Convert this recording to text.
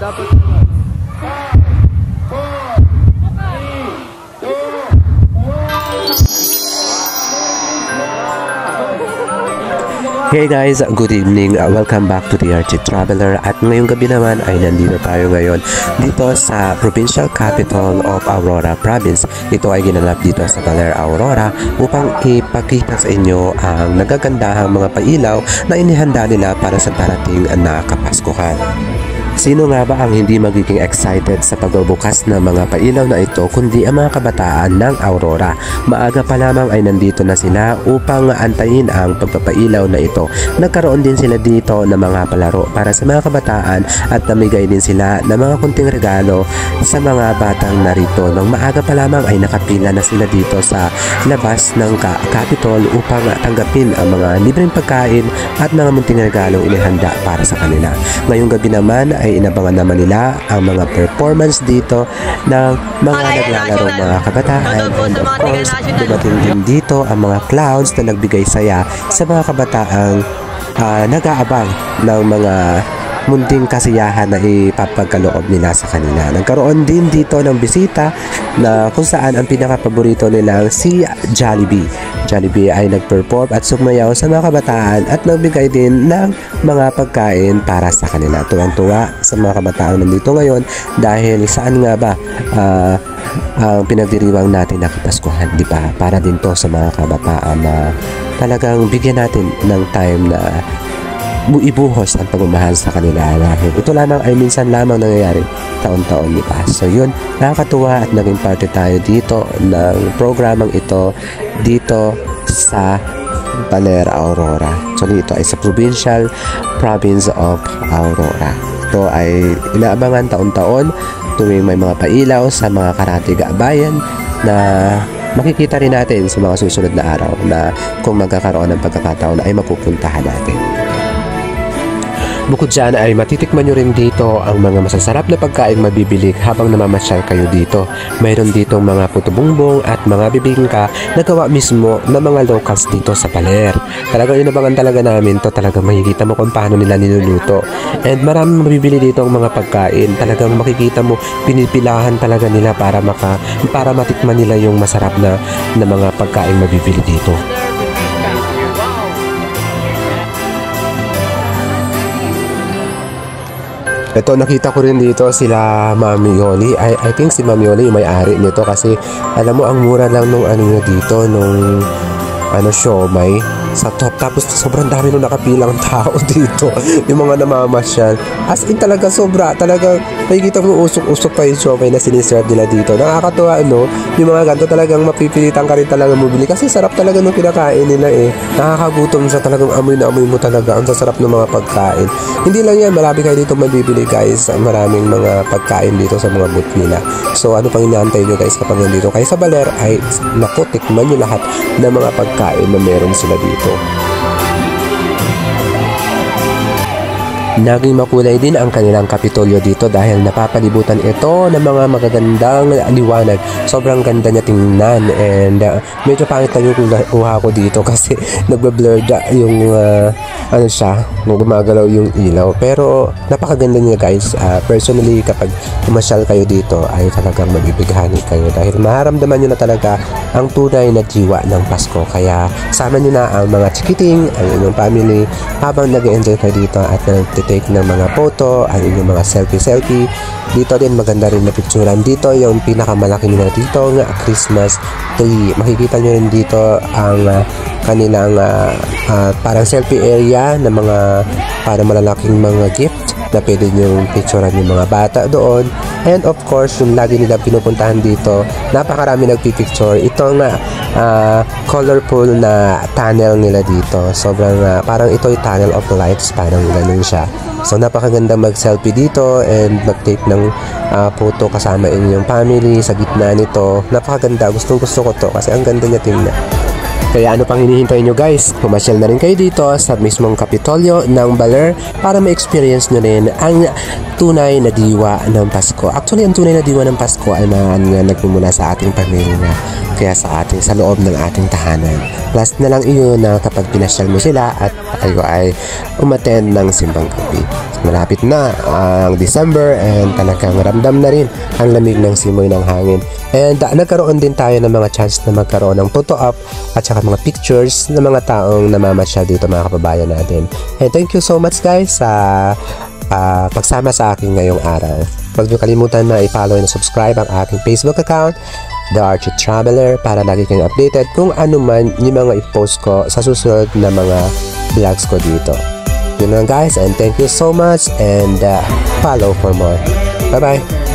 dapat. Hey guys, good evening. Welcome back to the RG Traveler. At ngayong gabi naman ay nandito tayo ngayon dito sa provincial capital of Aurora Province. Ito ay ginanap dito sa Baler, Aurora upang ipakita sa inyo ang nagagandahang mga pailaw na inihanda nila para sa darating na Kapaskuhan. Sino nga ba ang hindi magiging excited sa pagbubukas ng mga pailaw na ito kundi ang mga kabataan ng Aurora? Maaga pa lamang ay nandito na sila upang antayin ang pagpapailaw na ito. Nagkaroon din sila dito ng mga palaro para sa mga kabataan at namigay din sila ng mga kunting regalo sa mga batang narito. Nang maaga pa lamang ay nakapila na sila dito sa labas ng Capitol upang tanggapin ang mga libreng pagkain at mga munting regalong inihanda para sa kanila. Ngayong gabi naman ay inabangan naman nila ang mga performance dito ng mga naglalaro mga kabataan, and of course dumating din dito ang mga clowns na nagbigay saya sa mga kabataang nag-aabang ng mga munting kasiyahan na ipapagkaloob nila sa kanila. Nagkaroon din dito ng bisita na kung saan ang pinaka-paborito nilang si Jollibee. Jollibee ay nag-perform at sumayaw sa mga kabataan at nagbigay din ng mga pagkain para sa kanila. Tuwang-tuwa sa mga kabataan nandito ngayon dahil saan nga ba ang pinagdiriwang natin na Kapaskuhan, di ba? Para din to sa mga kabataan na talagang bigyan natin ng time na ibuhos ang pagmamahal sa kanila dahil ito lamang ay minsan lamang nangyayari taon-taon, di ba? So yun, nakakatuwa at naging parte tayo dito ng programang ito dito sa Baler, Aurora. So ito ay sa provincial province of Aurora. Ito ay inaabangan taon-taon tuwing may mga pailaw sa mga karatiga-bayan na makikita rin natin sa mga susunod na araw na kung magkakaroon ng pagkakataon ay mapupuntahan natin. Bukod dyan ay matitikman nyo rin dito ang mga masasarap na pagkain mabibili habang namamasyal kayo dito. Mayroon dito mga puto bumbong at mga bibingka na gawa mismo ng mga locals dito sa Baler. Talagang inabangan talaga namin to, talagang makikita mo kung paano nila niluluto. And maraming mabibili dito ang mga pagkain. Talagang makikita mo pinipilahan talaga nila para matikman nila yung masarap na mga pagkain mabibili dito. Ito, nakita ko rin dito sila Mami Yoli. I think si Mami Yoli yung may-ari nito kasi alam mo ang mura lang nung ano nyo dito, nung siomay sa top. Tapos sobrang dami nung nakapilang tao dito. Yung mga namamasyal. As in talaga sobra. Talaga makikita mo usok-usok pa yung siomay na siniserve nila dito. Nakakatuwa yung mga ganito talagang mapipilitan ka rin talaga mabili kasi sarap talaga nung pinakain nila eh. Nakakagutom siya, talagang amoy na amoy mo talaga. Ang sasarap ng mga pagkain. Hindi lang yan, marami kayo dito mabibili guys. Maraming mga pagkain dito sa mga booth nila. So ano pang inaantay nyo guys kapag nandito kayo sa Baler ay naku, tikman nyo lahat ng mga pagkain na meron sila dito. Naging makulay din ang kanilang Kapitolyo dito dahil napapalibutan ito ng mga magagandang liwanag. Sobrang ganda niya tingnan and medyo pangit na yung kuha ko dito kasi nagbe-blur yung gumagalaw yung ilaw. Pero napakaganda niya guys. Personally kapag umasyal kayo dito ay talagang mabibighani kayo dahil maharamdaman nyo na talaga ang tunay na diwa ng Pasko. Kaya sama nyo na ang mga chikiting, ang inyong family habang nag-enjoy kayo dito at take ng mga photo, ang inyong mga selfie. Dito din maganda rin na picturean. Dito yung pinakamalaki nila dito nga Christmas tree. Makikita nyo rin dito ang kanilang parang selfie area na mga parang malalaking mga gift na pwede nyo picturean yung mga bata doon. And of course, yung lagi nila pinupuntahan dito, napakarami nagpipicture. Ito nga colorful na tunnel nila dito. Sobrang parang ito yung tunnel of lights, parang ganun siya. So napakaganda mag-selfie dito and mag-take ng photo kasama inyong family sa gitna nito. Napakaganda, gustong gusto ko to kasi ang ganda niya tingnan. Kaya ano pang hinihintay nyo guys? Pumasyal na rin kayo dito sa mismong Kapitolyo ng Baler para ma-experience nyo rin ang tunay na diwa ng Pasko. Actually, ang tunay na diwa ng Pasko ay nagmumula sa ating pamilya, kaya sa loob ng ating tahanan. Plus na lang iyon na kapag pinasyal mo sila at kayo ay umattend ng simbang gabi. Malapit na ang December and talagang ramdam na rin ang lamig ng simoy ng hangin. And nagkaroon din tayo ng mga chance na magkaroon ng photo op at saka mga pictures ng mga taong namamasyal dito, mga kababayan natin. And thank you so much guys sa pagsama sa akin ngayong araw. Huwag niyo kalimutan na i-follow and subscribe ang aking Facebook account, The Archie Traveler, para lagi kayong updated kung ano man yung mga i-post ko sa susunod na mga vlogs ko dito. Yun lang guys, and thank you so much, and follow for more. Bye bye.